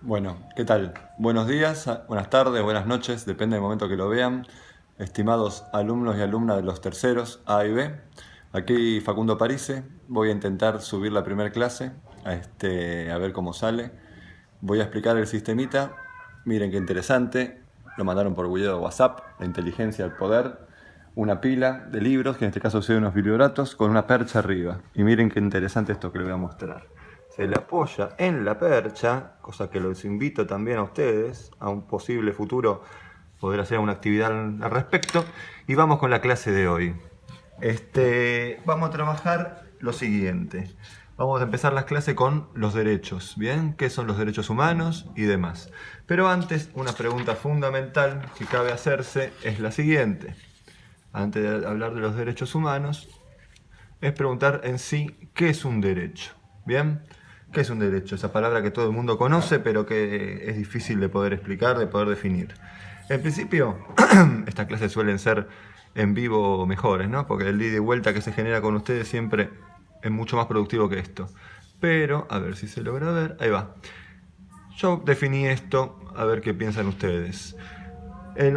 Bueno, ¿qué tal? Buenos días, buenas tardes, buenas noches, depende del momento que lo vean. Estimados alumnos y alumnas de los terceros A y B, aquí Facundo Parise, voy a intentar subir la primera clase, a ver cómo sale. Voy a explicar el sistemita, miren qué interesante, lo mandaron por video de WhatsApp, la inteligencia al poder, una pila de libros, que en este caso son unos biblioratos, con una percha arriba. Y miren qué interesante esto que les voy a mostrar. Se le apoya en la percha, cosa que los invito también a ustedes, a un posible futuro poder hacer una actividad al respecto. Y vamos con la clase de hoy. Vamos a trabajar lo siguiente. Vamos a empezar la clase con los derechos, ¿bien? ¿Qué son los derechos humanos y demás? Pero antes, una pregunta fundamental que cabe hacerse es la siguiente. Antes de hablar de los derechos humanos, es preguntar en sí qué es un derecho, ¿bien? ¿Qué es un derecho? Esa palabra que todo el mundo conoce, pero que es difícil de poder explicar, de poder definir. En principio, estas clases suelen ser en vivo mejores, ¿no? Porque el ida y vuelta que se genera con ustedes siempre es mucho más productivo que esto. Pero, a ver si se logra ver, ahí va. Yo definí esto, a ver qué piensan ustedes.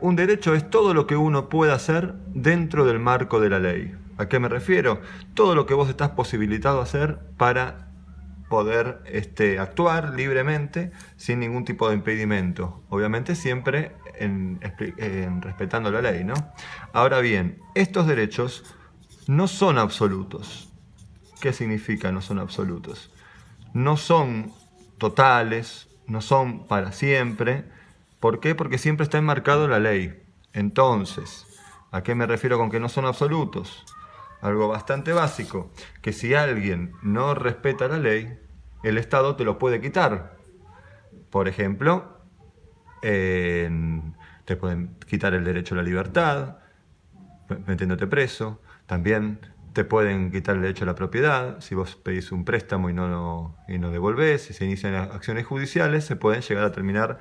Un derecho es todo lo que uno pueda hacer dentro del marco de la ley. ¿A qué me refiero? Todo lo que vos estás posibilitado a hacer para poder actuar libremente sin ningún tipo de impedimento. Obviamente siempre respetando la ley, ¿no? Ahora bien, estos derechos no son absolutos. ¿Qué significa no son absolutos? No son totales, no son para siempre. ¿Por qué? Porque siempre está enmarcado en la ley. Entonces, ¿a qué me refiero con que no son absolutos? Algo bastante básico, que si alguien no respeta la ley, el Estado te lo puede quitar. Por ejemplo, te pueden quitar el derecho a la libertad, metiéndote preso. También te pueden quitar el derecho a la propiedad. Si vos pedís un préstamo y no devolvés, si se inician acciones judiciales, se pueden llegar a terminar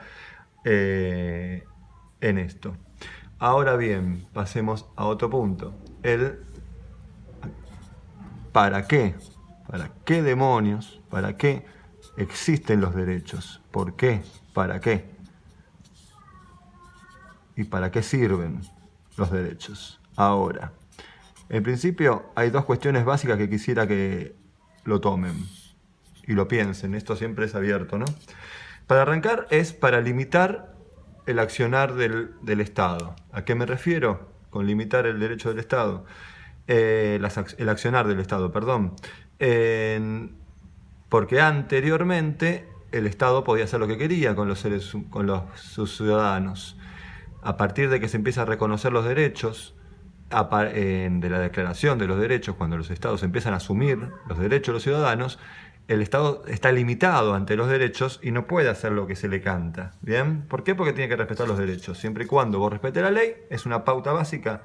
en esto. Ahora bien, pasemos a otro punto. El ¿para qué? ¿Para qué demonios? ¿Para qué existen los derechos? ¿Por qué? ¿Para qué? ¿Y para qué sirven los derechos? Ahora, en principio hay dos cuestiones básicas que quisiera que lo tomen y lo piensen. Esto siempre es abierto, ¿no? Para arrancar es para limitar el accionar del Estado. ¿A qué me refiero con limitar el derecho del Estado? El accionar del Estado, perdón. Porque anteriormente el Estado podía hacer lo que quería con sus ciudadanos. A partir de que se empieza a reconocer los derechos, de la Declaración de los Derechos, cuando los Estados empiezan a asumir los derechos de los ciudadanos, el Estado está limitado ante los derechos y no puede hacer lo que se le canta. ¿Bien? ¿Por qué? Porque tiene que respetar los derechos. Siempre y cuando vos respetes la ley, es una pauta básica.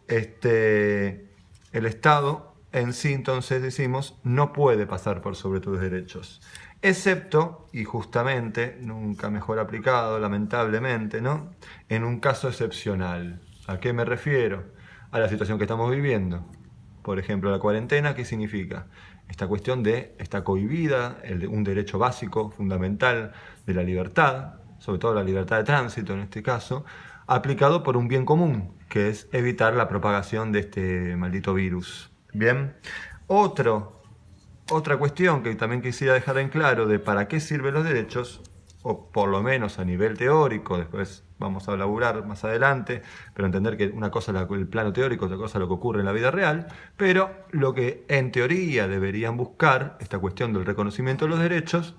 El Estado en sí, entonces decimos, no puede pasar por sobre tus derechos. Excepto, y justamente, nunca mejor aplicado, lamentablemente, ¿no? En un caso excepcional. ¿A qué me refiero? A la situación que estamos viviendo. Por ejemplo, la cuarentena, ¿qué significa? Esta cuestión de, está cohibida un derecho básico, fundamental, de la libertad, sobre todo la libertad de tránsito en este caso, aplicado por un bien común, que es evitar la propagación de este maldito virus. Bien, otra cuestión que también quisiera dejar en claro de para qué sirven los derechos, o por lo menos a nivel teórico, después vamos a laburar más adelante, pero entender que una cosa es el plano teórico, otra cosa es lo que ocurre en la vida real, pero lo que en teoría deberían buscar, esta cuestión del reconocimiento de los derechos,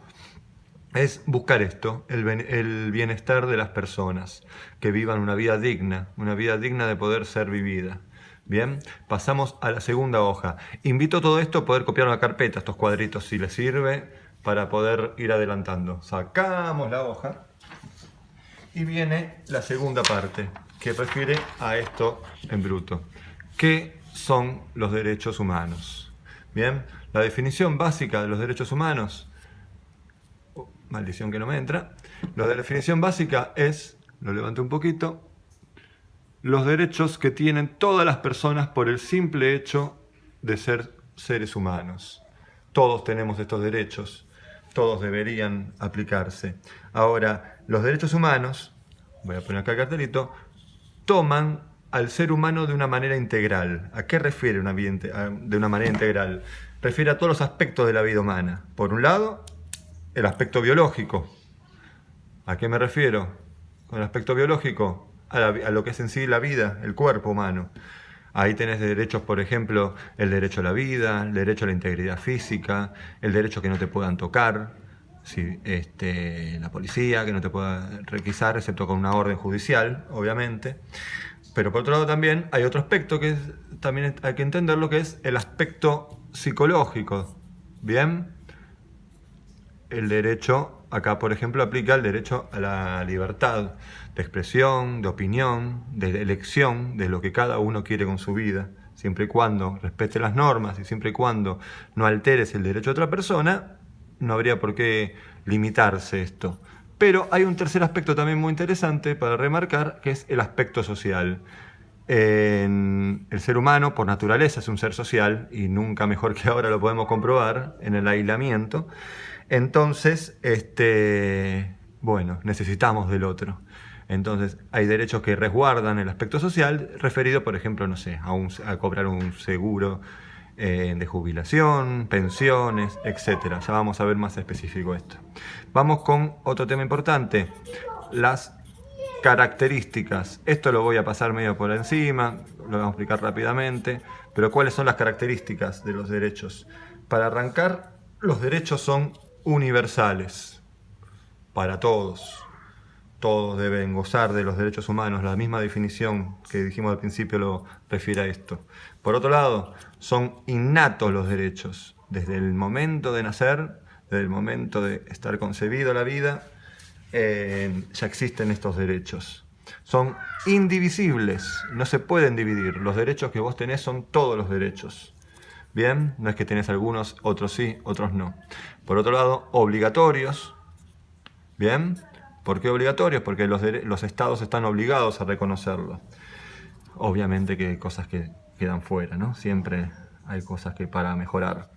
es buscar esto, el bienestar de las personas, que vivan una vida digna de poder ser vivida. Bien, pasamos a la segunda hoja. Invito todo esto a poder copiar una carpeta, estos cuadritos, si les sirve, para poder ir adelantando. Sacamos la hoja y viene la segunda parte, que refiere a esto en bruto. ¿Qué son los derechos humanos? Bien, la definición básica de los derechos humanos, maldición que no me entra, la definición básica es, lo levanto un poquito, los derechos que tienen todas las personas por el simple hecho de ser seres humanos. Todos tenemos estos derechos. todos deberían aplicarse. Ahora, los derechos humanos, voy a poner acá el cartelito, toman al ser humano de una manera integral. ¿A qué refiere de una manera integral? Refiere a todos los aspectos de la vida humana. Por un lado, el aspecto biológico. ¿A qué me refiero con el aspecto biológico? A lo que es en sí la vida, el cuerpo humano. Ahí tenés derechos, por ejemplo, el derecho a la vida, el derecho a la integridad física, el derecho a que no te puedan tocar, si, la policía, que no te pueda requisar, excepto con una orden judicial, obviamente. Pero por otro lado también hay otro aspecto que también hay que entenderlo, que es el aspecto psicológico. ¿Bien? El derecho, acá por ejemplo aplica el derecho a la libertad de expresión, de opinión, de elección, de lo que cada uno quiere con su vida, siempre y cuando respete las normas y siempre y cuando no alteres el derecho de otra persona, no habría por qué limitarse esto. Pero hay un tercer aspecto también muy interesante para remarcar, que es el aspecto social. El ser humano, por naturaleza, es un ser social, y nunca mejor que ahora lo podemos comprobar en el aislamiento. Entonces, bueno, necesitamos del otro. Entonces, hay derechos que resguardan el aspecto social, referido, por ejemplo, no sé, a cobrar un seguro de jubilación, pensiones, etc. Ya vamos a ver más específico esto. Vamos con otro tema importante, las características. Esto lo voy a pasar medio por encima, lo vamos a explicar rápidamente, pero ¿cuáles son las características de los derechos? Para arrancar, los derechos son universales para todos. Todos deben gozar de los derechos humanos. La misma definición que dijimos al principio lo refiere a esto. Por otro lado, son innatos los derechos. Desde el momento de nacer, desde el momento de estar concebido la vida, ya existen estos derechos. Son indivisibles, no se pueden dividir. Los derechos que vos tenés son todos los derechos. Bien, no es que tenés algunos, otros sí, otros no. Por otro lado, obligatorios. Bien. ¿Por qué obligatorios? Porque los estados están obligados a reconocerlo. Obviamente que hay cosas que quedan fuera, ¿no? Siempre hay cosas que para mejorar.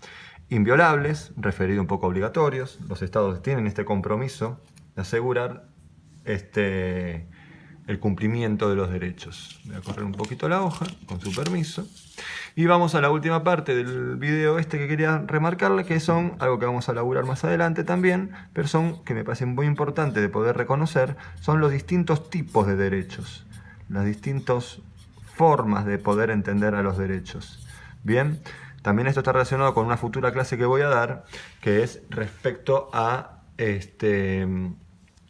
Inviolables, referido un poco a obligatorios. Los estados tienen este compromiso de asegurar el cumplimiento de los derechos. Voy a correr un poquito la hoja, con su permiso. Y vamos a la última parte del video que quería remarcarle, que son algo que vamos a elaborar más adelante también, pero son, que me parecen muy importantes de poder reconocer, son los distintos tipos de derechos, las distintas formas de poder entender a los derechos. Bien, también esto está relacionado con una futura clase que voy a dar, que es respecto a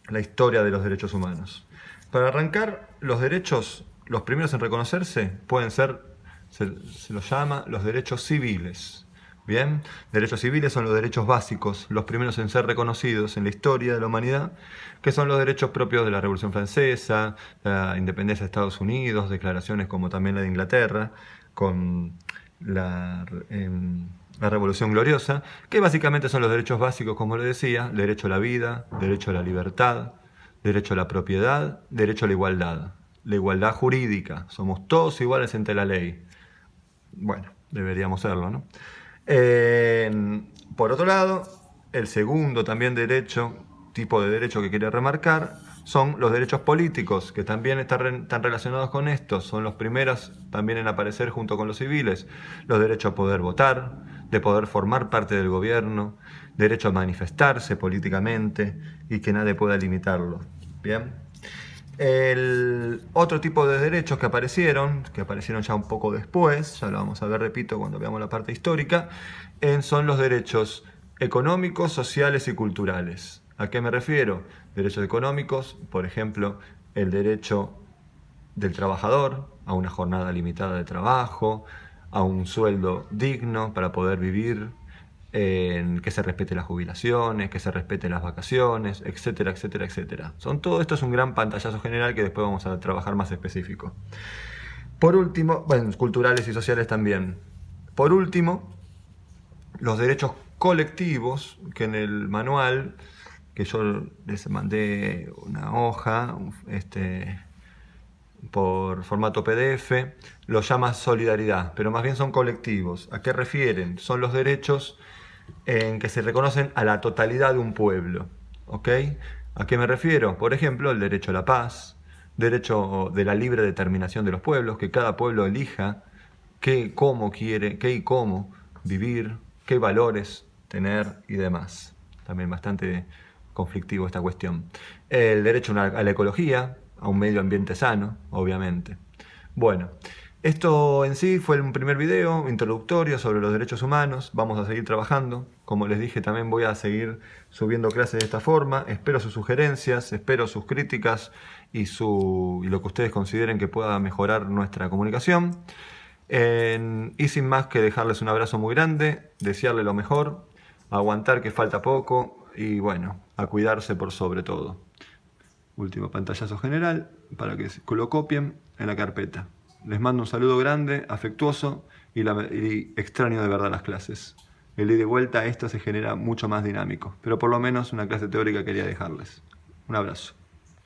la historia de los derechos humanos. Para arrancar, los derechos, los primeros en reconocerse, pueden ser, se los llama los derechos civiles. Bien, derechos civiles son los derechos básicos, los primeros en ser reconocidos en la historia de la humanidad, que son los derechos propios de la Revolución Francesa, la independencia de Estados Unidos, declaraciones como también la de Inglaterra, con la Revolución Gloriosa, que básicamente son los derechos básicos, como le decía: derecho a la vida, derecho a la libertad, derecho a la propiedad, derecho a la igualdad jurídica. Somos todos iguales ante la ley. Bueno, deberíamos serlo, ¿no? Por otro lado, el segundo también tipo de derecho que quería remarcar, son los derechos políticos, que también están relacionados con estos. Son los primeros también en aparecer junto con los civiles. Los derechos a poder votar, de poder formar parte del gobierno, derecho a manifestarse políticamente y que nadie pueda limitarlo. Bien. El otro tipo de derechos que aparecieron ya un poco después, ya lo vamos a ver, repito, cuando veamos la parte histórica, son los derechos económicos, sociales y culturales. ¿A qué me refiero? Derechos económicos, por ejemplo, el derecho del trabajador a una jornada limitada de trabajo, a un sueldo digno para poder vivir, que se respete las jubilaciones, que se respete las vacaciones, etcétera, etcétera, etcétera. Todo esto es un gran pantallazo general que después vamos a trabajar más específico. Por último, bueno, culturales y sociales también. Por último, los derechos colectivos, que en el manual, que yo les mandé una hoja, por formato PDF, lo llama solidaridad, pero más bien son colectivos. ¿A qué refieren? Son los derechos en que se reconocen a la totalidad de un pueblo. ¿Ok? ¿A qué me refiero? Por ejemplo, el derecho a la paz, derecho de la libre determinación de los pueblos, que cada pueblo elija cómo quiere, qué y cómo vivir, qué valores tener y demás. También bastante conflictivo esta cuestión. El derecho a la ecología, a un medio ambiente sano, obviamente. Bueno, esto en sí fue un primer video introductorio sobre los derechos humanos. Vamos a seguir trabajando. Como les dije, también voy a seguir subiendo clases de esta forma. Espero sus sugerencias, espero sus críticas y lo que ustedes consideren que pueda mejorar nuestra comunicación. Y sin más que dejarles un abrazo muy grande, desearles lo mejor, aguantar que falta poco y bueno, a cuidarse por sobre todo. Último pantallazo general para que lo copien en la carpeta. Les mando un saludo grande, afectuoso y extraño de verdad las clases. El ida y vuelta a esto se genera mucho más dinámico, pero por lo menos una clase teórica quería dejarles. Un abrazo.